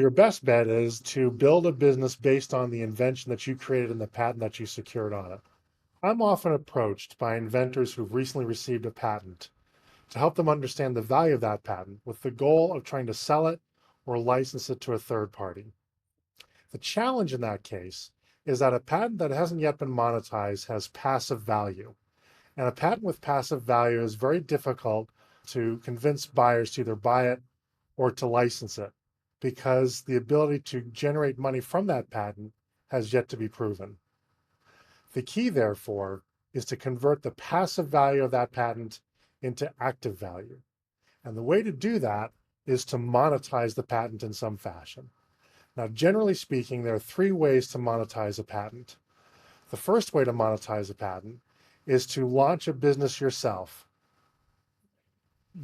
Your best bet is to build a business based on the invention that you created and the patent that you secured on it. I'm often approached by inventors who've recently received a patent to help them understand the value of that patent with the goal of trying to sell it or license it to a third party. The challenge in that case is that a patent that hasn't yet been monetized has passive value. And a patent with passive value is very difficult to convince buyers to either buy it or to license it because the ability to generate money from that patent has yet to be proven. The key, therefore, is to convert the passive value of that patent into active value. And the way to do that is to monetize the patent in some fashion. Now, generally speaking, there are three ways to monetize a patent. The first way to monetize a patent is to launch a business yourself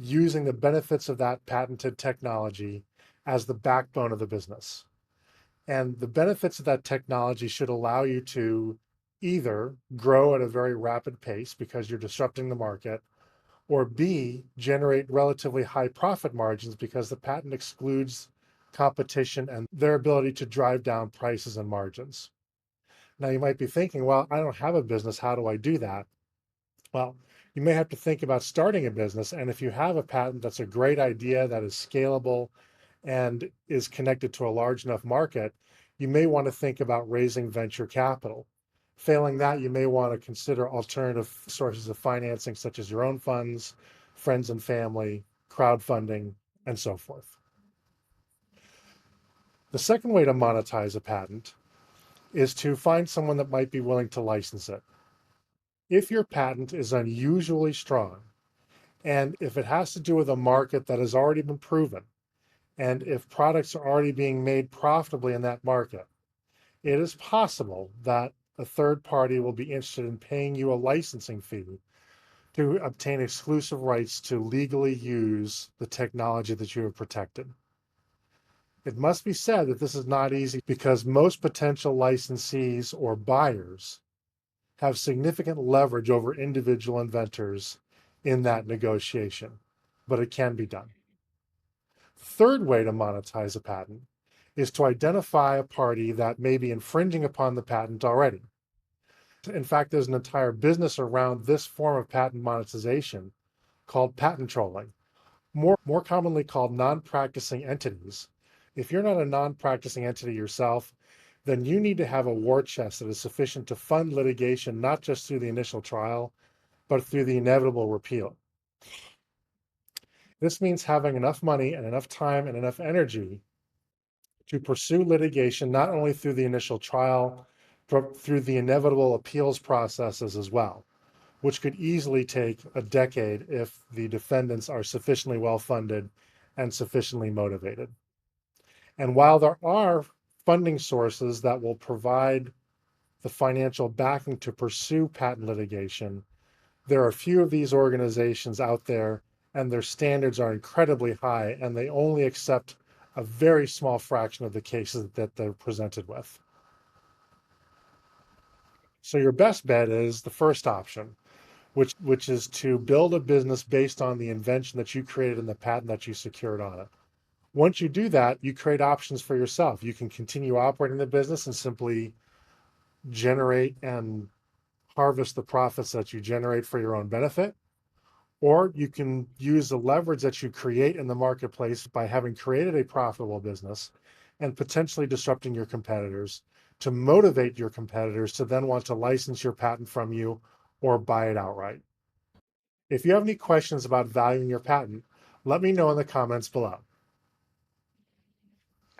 using the benefits of that patented technology as the backbone of the business. And the benefits of that technology should allow you to either grow at a very rapid pace because you're disrupting the market, or B, generate relatively high profit margins because the patent excludes competition and their ability to drive down prices and margins. Now, you might be thinking, well, I don't have a business. How do I do that? Well, you may have to think about starting a business. And if you have a patent that's a great idea, that is scalable and is connected to a large enough market, you may want to think about raising venture capital. Failing that, you may want to consider alternative sources of financing, such as your own funds, friends and family, crowdfunding, and so forth. The second way to monetize a patent is to find someone that might be willing to license it. If your patent is unusually strong, and if it has to do with a market that has already been proven, and if products are already being made profitably in that market, it is possible that a third party will be interested in paying you a licensing fee to obtain exclusive rights to legally use the technology that you have protected. It must be said that this is not easy because most potential licensees or buyers have significant leverage over individual inventors in that negotiation, but it can be done. The third way to monetize a patent is to identify a party that may be infringing upon the patent already. In fact, there's an entire business around this form of patent monetization called patent trolling, more commonly called non-practicing entities. If you're not a non-practicing entity yourself, then you need to have a war chest that is sufficient to fund litigation, not just through the initial trial, but through the inevitable repeal. This means having enough money and enough time and enough energy to pursue litigation, not only through the initial trial, but through the inevitable appeals processes as well, which could easily take a decade if the defendants are sufficiently well funded and sufficiently motivated. And while there are funding sources that will provide the financial backing to pursue patent litigation, there are a few of these organizations out there, and their standards are incredibly high, and they only accept a very small fraction of the cases that they're presented with. So your best bet is the first option, which is to build a business based on the invention that you created and the patent that you secured on it. Once you do that, you create options for yourself. You can continue operating the business and simply generate and harvest the profits that you generate for your own benefit. Or you can use the leverage that you create in the marketplace by having created a profitable business and potentially disrupting your competitors to motivate your competitors to then want to license your patent from you or buy it outright. If you have any questions about valuing your patent, let me know in the comments below.